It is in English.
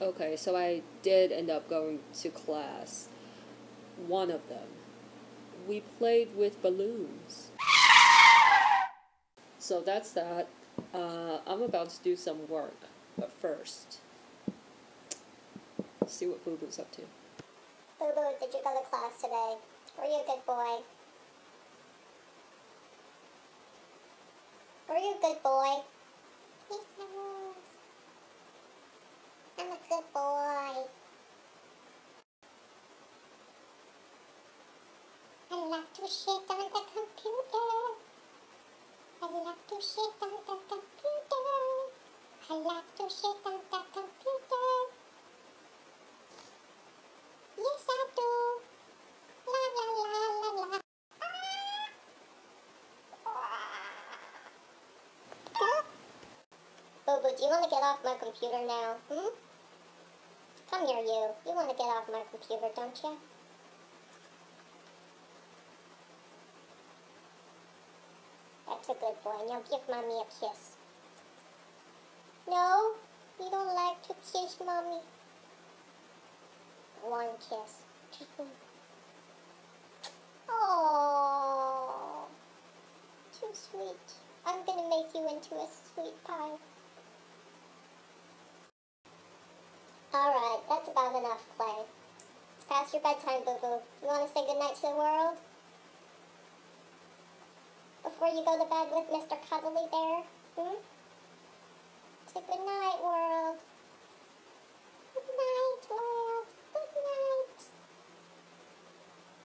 Okay, so I did end up going to class. One of them. We played with balloons. So that's that. I'm about to do some work, but first, see what Booboo's up to. Booboo, did you go to class today? Were you a good boy? Were you a good boy? Yes, I was. I'm a good boy. I like to shit on the computer. I like to shit on the computer. I like to shit on the computer. Yes, I do. La la la la la. Booboo, do you want to get off my computer now? Come here, you. You want to get off my computer, don't you? That's a good boy. Now give Mommy a kiss. No, you don't like to kiss Mommy. One kiss. Just one. Oh, too sweet. I'm gonna make you into a sweet pie. Alright, that's about enough play. It's past your bedtime, Booboo. You want to say goodnight to the world? Before you go to bed with Mr. Cuddly Bear? Say goodnight, world.